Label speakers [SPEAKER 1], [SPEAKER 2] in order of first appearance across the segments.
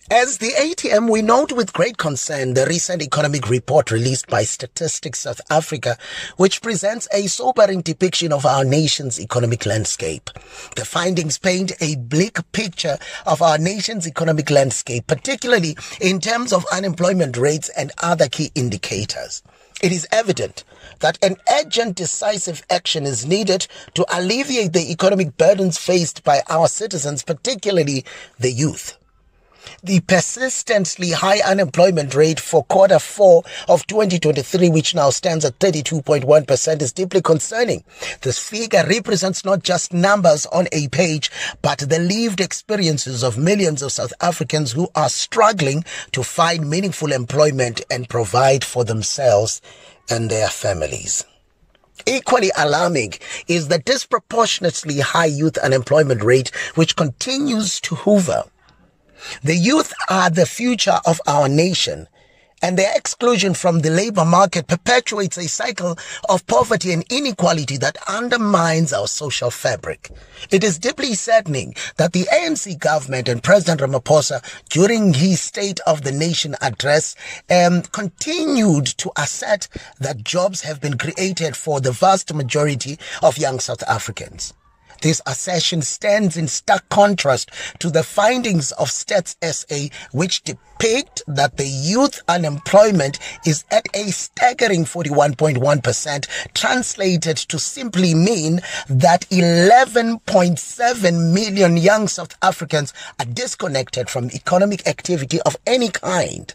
[SPEAKER 1] As the ATM, we note with great concern the recent economic report released by Statistics South Africa, which presents a sobering depiction of our nation's economic landscape. The findings paint a bleak picture of our nation's economic landscape, particularly in terms of unemployment rates and other key indicators. It is evident that an urgent, decisive action is needed to alleviate the economic burdens faced by our citizens, particularly the youth. The persistently high unemployment rate for quarter 4 of 2023, which now stands at 32.1%, is deeply concerning. This figure represents not just numbers on a page, but the lived experiences of millions of South Africans who are struggling to find meaningful employment and provide for themselves and their families. Equally alarming is the disproportionately high youth unemployment rate, which continues to hover. The youth are the future of our nation, and their exclusion from the labor market perpetuates a cycle of poverty and inequality that undermines our social fabric. It is deeply saddening that the ANC government and President Ramaphosa, during his State of the Nation address, continued to assert that jobs have been created for the vast majority of young South Africans. This assertion stands in stark contrast to the findings of StatsSA, which depict that the youth unemployment is at a staggering 41.1%, translated to simply mean that 11.7 million young South Africans are disconnected from economic activity of any kind.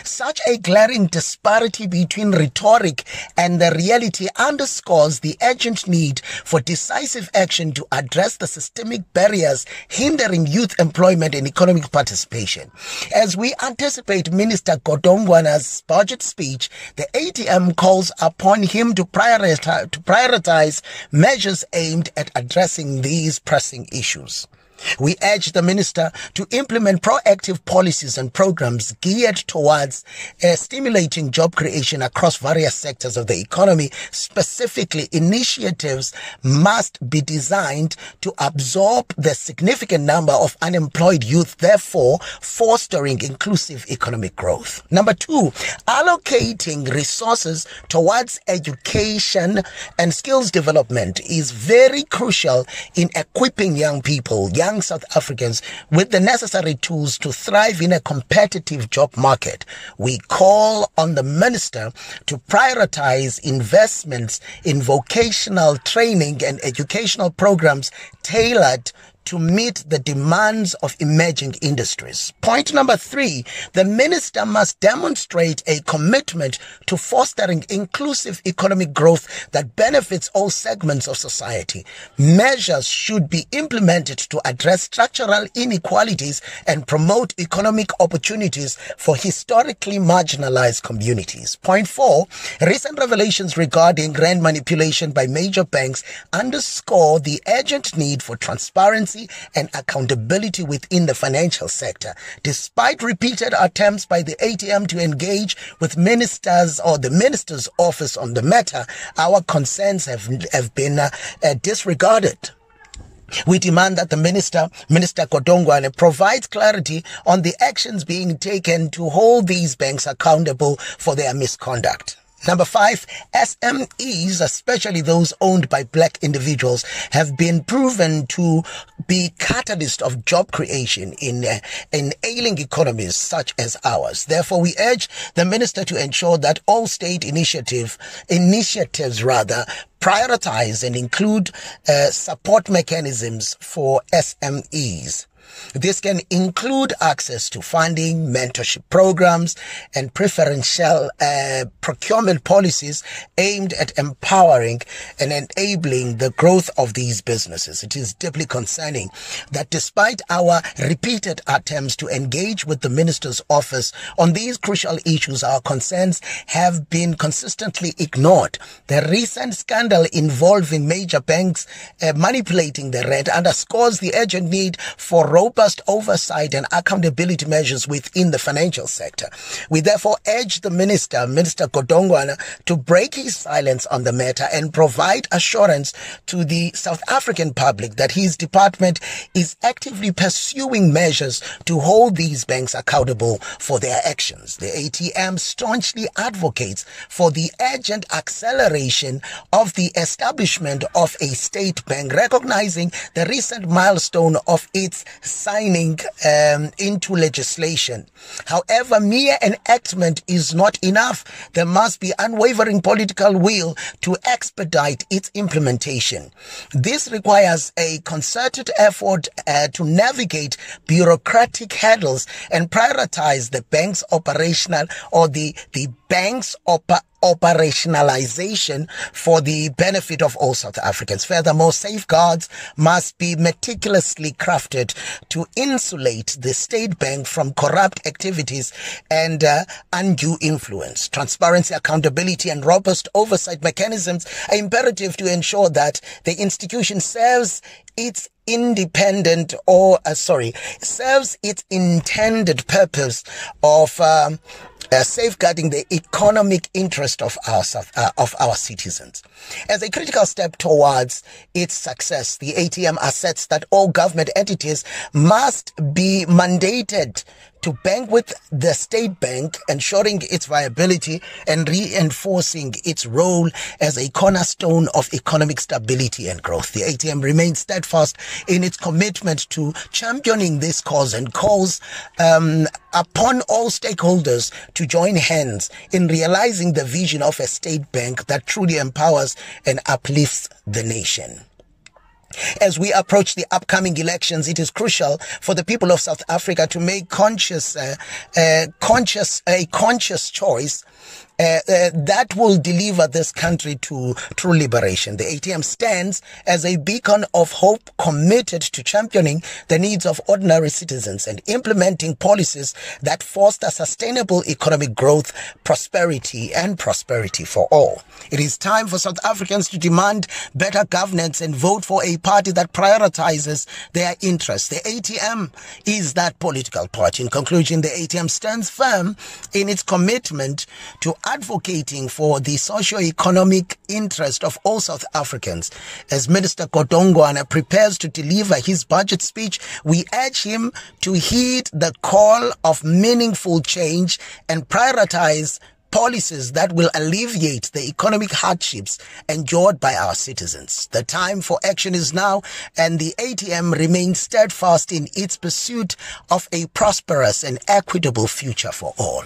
[SPEAKER 1] Such a glaring disparity between rhetoric and the reality underscores the urgent need for decisive action to address the systemic barriers hindering youth employment and economic participation. As we anticipate Minister Godongwana's budget speech, the ATM calls upon him to prioritize measures aimed at addressing these pressing issues. We urge the minister to implement proactive policies and programs geared towards stimulating job creation across various sectors of the economy. Specifically, initiatives must be designed to absorb the significant number of unemployed youth, therefore fostering inclusive economic growth. Number 2, allocating resources towards education and skills development is very crucial in equipping young people, young South Africans, with the necessary tools to thrive in a competitive job market. We call on the minister to prioritize investments in vocational training and educational programs tailored to meet the demands of emerging industries. Point number 3, the minister must demonstrate a commitment to fostering inclusive economic growth that benefits all segments of society. Measures should be implemented to address structural inequalities and promote economic opportunities for historically marginalized communities. Point 4, recent revelations regarding rand manipulation by major banks underscore the urgent need for transparency and accountability within the financial sector. Despite repeated attempts by the ATM to engage with ministers or the minister's office on the matter, our concerns have been disregarded. We demand that the Minister Godongwana provides clarity on the actions being taken to hold these banks accountable for their misconduct. Number 5, SMEs, especially those owned by black individuals, have been proven to be catalysts of job creation in ailing economies such as ours. Therefore, we urge the minister to ensure that all state initiatives prioritize and include support mechanisms for SMEs. This can include access to funding, mentorship programs, and preferential procurement policies aimed at empowering and enabling the growth of these businesses. It is deeply concerning that despite our repeated attempts to engage with the minister's office on these crucial issues, our concerns have been consistently ignored. The recent scandal involving major banks manipulating the rand underscores the urgent need for robust oversight and accountability measures within the financial sector. We therefore urge the Minister Godongwana, to break his silence on the matter and provide assurance to the South African public that his department is actively pursuing measures to hold these banks accountable for their actions. The ATM staunchly advocates for the urgent acceleration of the establishment of a state bank, recognizing the recent milestone of its signing into legislation. However, mere enactment is not enough. There must be unwavering political will to expedite its implementation. This requires a concerted effort to navigate bureaucratic hurdles and prioritize the bank's operational or the bank's operationalization for the benefit of all South Africans. Furthermore, safeguards must be meticulously crafted to insulate the state bank from corrupt activities and undue influence. Transparency, accountability, and robust oversight mechanisms are imperative to ensure that the institution serves its serves its intended purpose of safeguarding the economic interest of our citizens. As a critical step towards its success, the ATM asserts that all government entities must be mandated to bank with the state bank, ensuring its viability and reinforcing its role as a cornerstone of economic stability and growth. The ATM remains steadfast in its commitment to championing this cause and calls upon all stakeholders to join hands in realizing the vision of a state bank that truly empowers and uplifts the nation. As we approach the upcoming elections, it is crucial for the people of South Africa to make a conscious choice that will deliver this country to true liberation. The ATM stands as a beacon of hope, committed to championing the needs of ordinary citizens and implementing policies that foster sustainable economic growth, prosperity for all. It is time for South Africans to demand better governance and vote for a party that prioritizes their interests. The ATM is that political party. In conclusion, the ATM stands firm in its commitment to advocating for the socio-economic interest of all South Africans. As Minister Godongwana prepares to deliver his budget speech, we urge him to heed the call of meaningful change and prioritize policies that will alleviate the economic hardships endured by our citizens. The time for action is now, and the ATM remains steadfast in its pursuit of a prosperous and equitable future for all.